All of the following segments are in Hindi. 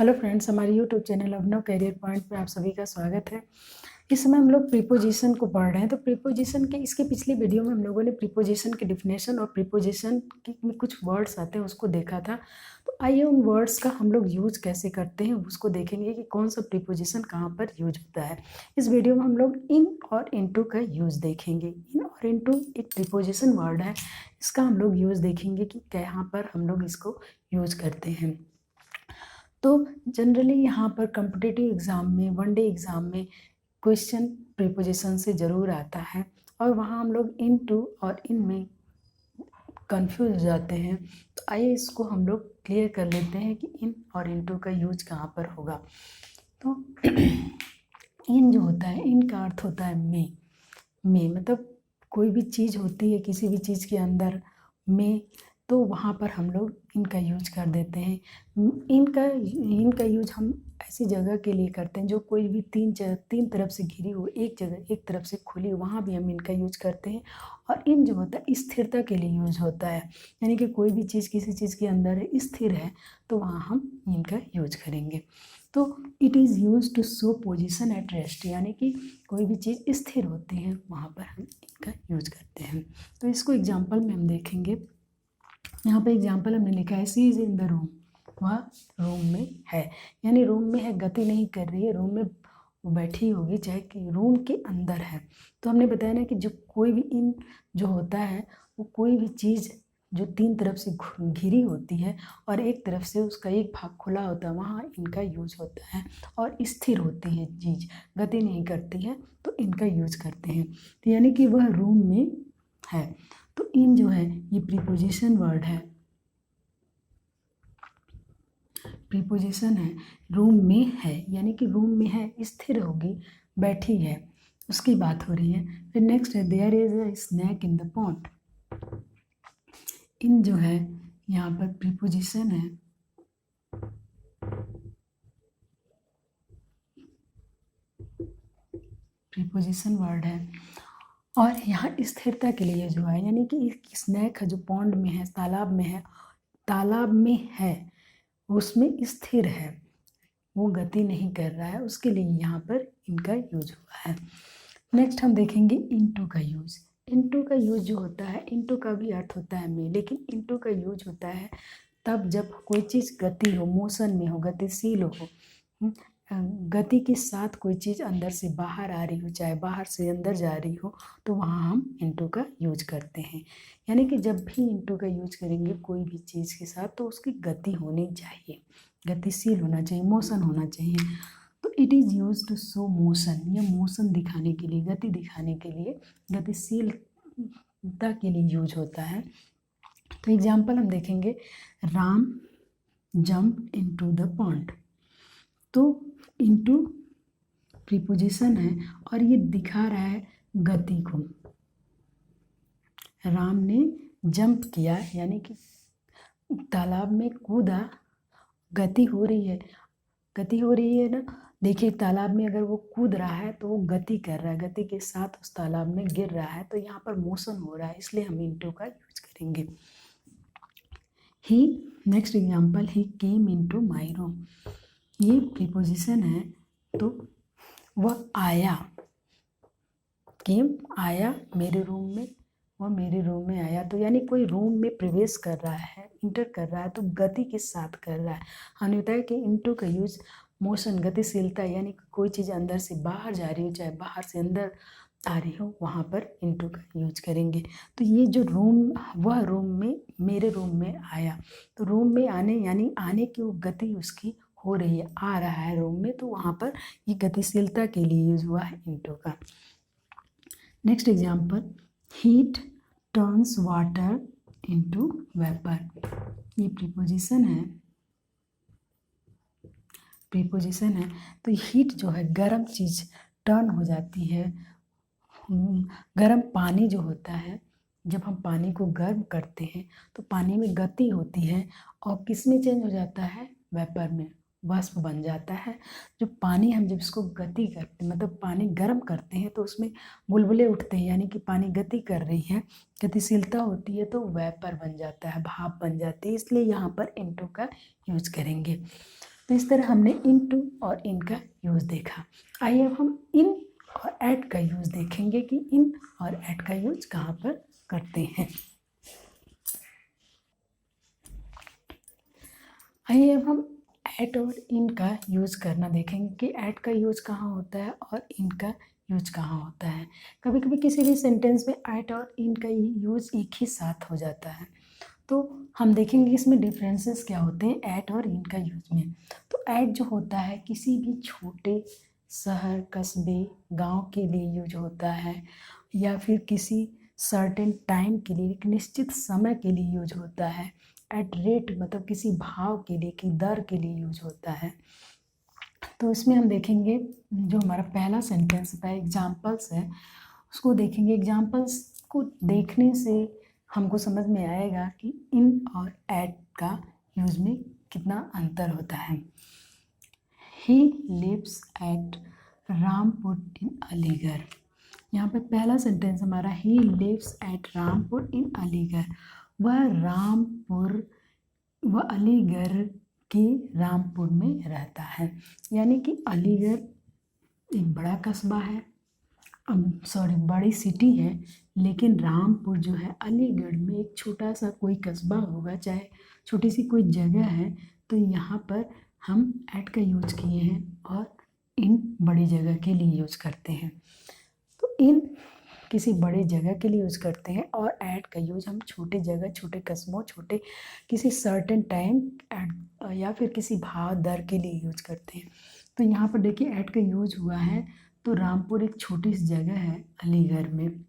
हेलो फ्रेंड्स, हमारे यूट्यूब चैनल अभिनव करियर पॉइंट पे आप सभी का स्वागत है। इस समय हम लोग प्रीपोजिशन को पढ़ रहे हैं। तो प्रीपोजिशन के इसके पिछली वीडियो में हम लोगों ने प्रीपोजिशन के डिफिनेशन और प्रीपोजिशन की में कुछ वर्ड्स आते हैं उसको देखा था। तो आइए उन वर्ड्स का हम लोग यूज कैसे करते हैं उसको देखेंगे कि कौन सा प्रीपोजिशन कहाँ पर यूज होता है। इस वीडियो में हम लोग इन और इनटू का यूज देखेंगे। इन और इनटू एक प्रीपोजिशन वर्ड है, इसका हम लोग यूज देखेंगे कि कहाँ पर हम लोग इसको यूज करते हैं। तो जनरली यहाँ पर कॉम्पिटिटिव एग्ज़ाम में, वनडे एग्ज़ाम में क्वेश्चन प्रीपोजिशन से ज़रूर आता है और वहाँ हम लोग इन टू और इन में कंफ्यूज हो जाते हैं। तो आइए इसको हम लोग क्लियर कर लेते हैं कि इन और इन टू का यूज कहाँ पर होगा। तो इन जो होता है, इन का अर्थ होता है में मतलब कोई भी चीज़ होती है किसी भी चीज़ के अंदर में, तो वहाँ पर हम लोग इनका यूज कर देते हैं। इनका यूज हम ऐसी जगह के लिए करते हैं जो कोई भी तीन तरफ से घिरी हो, एक जगह एक तरफ से खुली हो, वहाँ भी हम इनका यूज करते हैं। और इन जो होता है स्थिरता के लिए यूज होता है, यानी कि कोई भी चीज़ किसी चीज़ के अंदर है, स्थिर है, तो वहाँ हम इनका यूज करेंगे। तो it is use to show position at rest, यानी कि कोई भी चीज़ स्थिर होती है वहाँ पर हम इनका यूज करते हैं। तो इसको एग्जाम्पल में हम देखेंगे। यहाँ पे एग्जाम्पल हमने लिखा है सी इज इन द रूम, वह रूम में है, यानी रूम में है, गति नहीं कर रही है, रूम में वो बैठी होगी, चाहे कि रूम के अंदर है। तो हमने बताया ना कि जो कोई भी इन जो होता है वो कोई भी चीज़ जो तीन तरफ से घिरी होती है और एक तरफ से उसका एक भाग खुला होता है, वहाँ इनका यूज होता है। और स्थिर होती है चीज़, गति नहीं करती है, तो इनका यूज करते हैं। तो यानी कि वह रूम में है। तो इन जो है ये प्रीपोजिशन वर्ड है, प्रीपोजिशन है, रूम में है, यानी कि रूम में है, स्थिर होगी, बैठी है, उसकी बात हो रही है। फिर नेक्स्ट है there is a snake in the pond. In जो है यहाँ पर प्रीपोजिशन है, प्रीपोजिशन वर्ड है और यहाँ स्थिरता के लिए जो है, यानी कि स्नैक है जो पॉन्ड में है, तालाब में है, तालाब में है, उसमें स्थिर है, वो गति नहीं कर रहा है, उसके लिए यहाँ पर इनका यूज हुआ है। नेक्स्ट हम देखेंगे इनटू का यूज। इनटू का यूज जो होता है, इनटू का भी अर्थ होता है में, लेकिन इनटू का यूज होता है तब जब कोई चीज़ गति हो, मोशन में हो, गतिशील हो, गति के साथ कोई चीज़ अंदर से बाहर आ रही हो, चाहे बाहर से अंदर जा रही हो, तो वहाँ हम इनटू का यूज करते हैं। यानी कि जब भी इनटू का यूज करेंगे कोई भी चीज़ के साथ, तो उसकी गति होनी चाहिए, गतिशील होना चाहिए, मोशन होना चाहिए। तो it is use to show motion, ये मोशन दिखाने के लिए, गति दिखाने के लिए, गतिशीलता के लिए यूज होता है। तो एग्जाम्पल हम देखेंगे, Ram jump into the pond. तो इनटू प्रीपोजिशन है और ये दिखा रहा है गति को। राम ने जंप किया, यानी कि तालाब में कूदा, गति हो रही है, गति हो रही है ना। देखिए तालाब में अगर वो कूद रहा है तो वो गति कर रहा है, गति के साथ उस तालाब में गिर रहा है, तो यहाँ पर मोशन हो रहा है, इसलिए हम इनटू का यूज करेंगे। He, next example, he came into my room. ये प्रीपोजिशन है, तो वह आया, केम आया मेरे रूम में, वह मेरे रूम में आया, तो यानी कोई रूम में प्रवेश कर रहा है, इंटर कर रहा है, तो गति के साथ कर रहा है। हमने बताया कि इनटू का यूज मोशन, गतिशीलता, यानी कोई चीज़ अंदर से बाहर जा रही हो, चाहे बाहर से अंदर आ रही हो, वहाँ पर इनटू का यूज करेंगे। तो ये जो रूम, वह रूम में, मेरे रूम में आया, तो रूम में आने यानी आने की वो गति उसकी हो रही है, आ रहा है रूम में, तो वहाँ पर ये गतिशीलता के लिए यूज हुआ है इनटू का। Next example, heat turns water into vapour. ये प्रीपोजिशन है, प्रीपोजिशन है, तो हीट जो है गर्म चीज़ टर्न हो जाती है, गर्म पानी जो होता है, जब हम पानी को गर्म करते हैं तो पानी में गति होती है और किस में चेंज हो जाता है, वेपर में, वाष्प बन जाता है। जो पानी हम जब इसको गति करते हैं, मतलब पानी गर्म करते हैं, तो उसमें बुलबुले उठते हैं, यानी कि पानी गति कर रही है, गतिशीलता होती है, तो वेपर बन जाता है, भाप बन जाती है, इसलिए यहाँ पर इनटू का यूज करेंगे। तो इस तरह हमने इन टू और इन का यूज़ देखा। आइए अब हम इन और एट का यूज़ देखेंगे कि इन और एट का यूज़ कहाँ पर करते हैं। आइए अब हम एट और इन का यूज़ करना देखेंगे कि एट का यूज़ कहाँ होता है और इन का यूज कहाँ होता है। कभी कभी किसी भी सेंटेंस में एट और इन का यूज़ एक ही साथ हो जाता है, तो हम देखेंगे इसमें डिफरेंसेस क्या होते हैं एट और इन का यूज में। तो एट जो होता है किसी भी छोटे शहर, कस्बे, गांव के लिए यूज होता है, या फिर किसी सर्टेन टाइम के लिए, एक निश्चित समय के लिए यूज होता है। एट रेट मतलब किसी भाव के लिए, कि दर के लिए यूज होता है। तो इसमें हम देखेंगे जो हमारा पहला सेंटेंस है, एग्जाम्पल्स है, उसको देखेंगे। एग्जाम्पल्स को देखने से हमको समझ में आएगा कि इन और एट का यूज में कितना अंतर होता है। ही लिव्स एट रामपुर इन अलीगढ़। यहाँ पे पहला सेंटेंस हमारा, ही लिव्स एट रामपुर इन अलीगढ़। वह अलीगढ़ के रामपुर में रहता है। यानी कि अलीगढ़ एक बड़ा कस्बा है, बड़ी सिटी है, लेकिन रामपुर जो है अलीगढ़ में एक छोटा सा कोई कस्बा होगा, चाहे छोटी सी कोई जगह है, तो यहाँ पर हम एट का यूज किए हैं और इन बड़ी जगह के लिए यूज करते हैं। तो इन किसी बड़े जगह के लिए यूज करते हैं और एट का यूज हम छोटे जगह, छोटे कस्बों, छोटे किसी सर्टेन टाइम या फिर किसी भाव दर के लिए यूज करते हैं। तो यहाँ पर देखिए एट का यूज हुआ है, तो रामपुर एक छोटी सी जगह है अलीगढ़ में।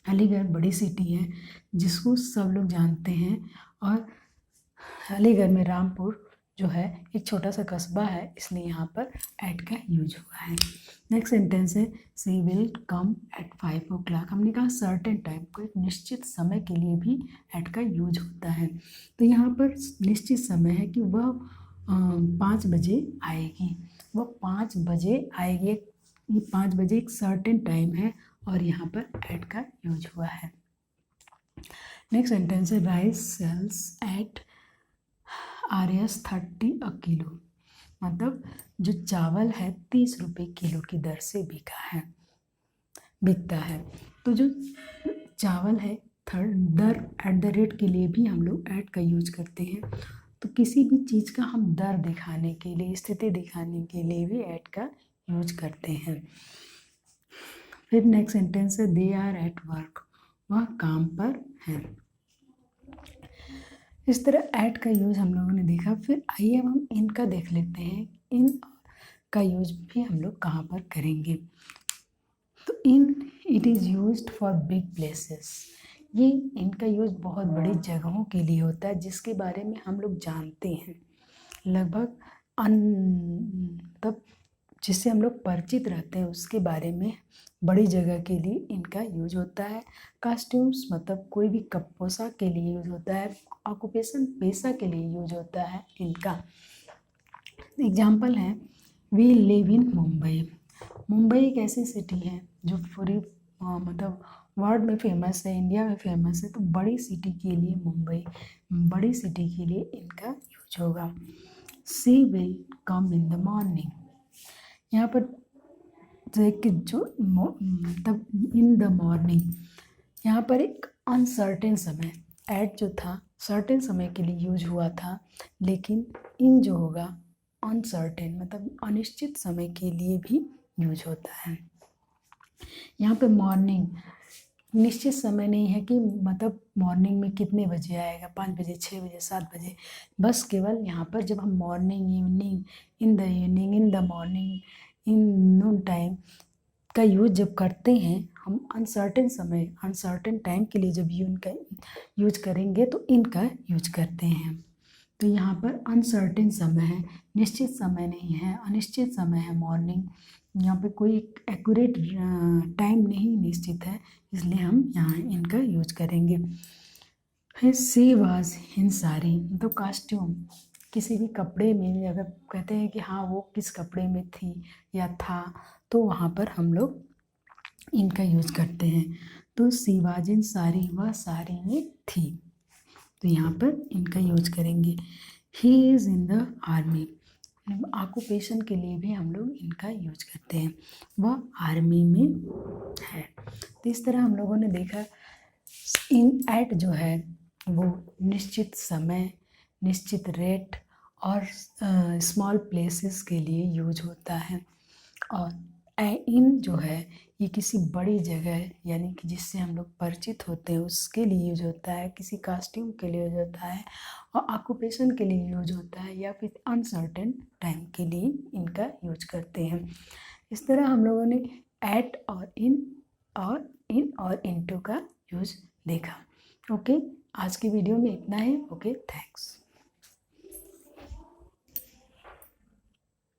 अलीगढ़ बड़ी सिटी है जिसको सब लोग जानते हैं, और अलीगढ़ में रामपुर जो है एक छोटा सा कस्बा है, इसलिए यहाँ पर एट का यूज हुआ है। नेक्स्ट सेंटेंस है, सी विल कम एट 5 o'clock। हमने कहा सर्टेन टाइम को, एक निश्चित समय के लिए भी एट का यूज होता है। तो यहाँ पर निश्चित समय है कि वह 5 बजे आएगी, वह 5 बजे आएगी। ये 5 बजे एक सर्टेन टाइम है और यहाँ पर एट का यूज हुआ है। नेक्स्ट सेंटेंस है, rice sells at Rs 30 a kilo. मतलब जो चावल है 30 रुपये किलो की दर से बिकता है। तो जो चावल है दर एट द रेट के लिए भी हम लोग एट का यूज करते हैं। तो किसी भी चीज़ का हम दर दिखाने के लिए, स्थिति दिखाने के लिए भी एट का यूज करते हैं। फिर नेक्स्ट सेंटेंस है, दे आर एट वर्क। वह काम पर है। इस तरह एट का यूज हम लोगों ने देखा। फिर आइए अब हम इन का देख लेते हैं, इन का यूज भी हम लोग कहाँ पर करेंगे। तो in it is used for big places. ये इनका यूज बहुत बड़ी जगहों के लिए होता है जिसके बारे में हम लोग जानते हैं, लगभग तब जिससे हम लोग परिचित रहते हैं उसके बारे में बड़ी जगह के लिए इनका यूज होता है। कॉस्ट्यूम्स मतलब कोई भी पोशाक के लिए यूज होता है। ऑक्यूपेशन पेशा के लिए यूज होता है इनका। एग्जाम्पल है, we live in Mumbai. Mumbai एक ऐसी सिटी है जो पूरी मतलब वर्ल्ड में फेमस है, इंडिया में फेमस है। तो बड़ी सिटी के लिए मुंबई, बड़ी सिटी के लिए इनका यूज होगा। She will come in the morning. यहाँ पर जो मतलब इन द मॉर्निंग, यहाँ पर एक अनसर्टेन समय, एट जो था सर्टेन समय के लिए यूज हुआ था, लेकिन इन जो होगा अनसर्टेन मतलब अनिश्चित समय के लिए भी यूज होता है। यहाँ पे मॉर्निंग निश्चित समय नहीं है कि मतलब मॉर्निंग में कितने बजे आएगा, 5 बजे, 6 बजे, 7 बजे। बस केवल यहाँ पर जब हम morning, evening, in the evening, in the morning, in Noon time का यूज जब करते हैं हम अनसर्टेन समय, अनसर्टेन टाइम के लिए जब इनका यूज करेंगे तो इनका यूज करते हैं। तो यहाँ पर अनसर्टेन समय है, निश्चित समय नहीं है, अनिश्चित समय है मॉर्निंग। यहाँ पे कोई एक्यूरेट टाइम नहीं निश्चित है, इसलिए हम यहाँ इनका यूज करेंगे। फिर सी वाज इन साड़ी, तो कॉस्ट्यूम किसी भी कपड़े में भी अगर कहते हैं कि हाँ वो किस कपड़े में थी या था, तो वहाँ पर हम लोग इनका यूज करते हैं। तो सी वाज इन साड़ी, वह साड़ी में थी, तो यहाँ पर इनका यूज करेंगे। He is in the army, occupation के लिए भी हम लोग इनका यूज करते हैं, वह आर्मी में है। तो इस तरह हम लोगों ने देखा इन एट जो है वो निश्चित समय, निश्चित रेट और स्मॉल प्लेसेस के लिए यूज होता है। और इन जो है ये किसी बड़ी जगह यानी कि जिससे हम लोग परिचित होते हैं उसके लिए यूज होता है, किसी कास्ट्यूम के लिए यूज होता है, और ऑक्यूपेशन के लिए यूज होता है, या फिर अनसर्टेन टाइम के लिए इनका यूज करते हैं। इस तरह हम लोगों ने एट और इन और इनटू का यूज देखा। ओके, आज की वीडियो में इतना ही। Okay, thanks.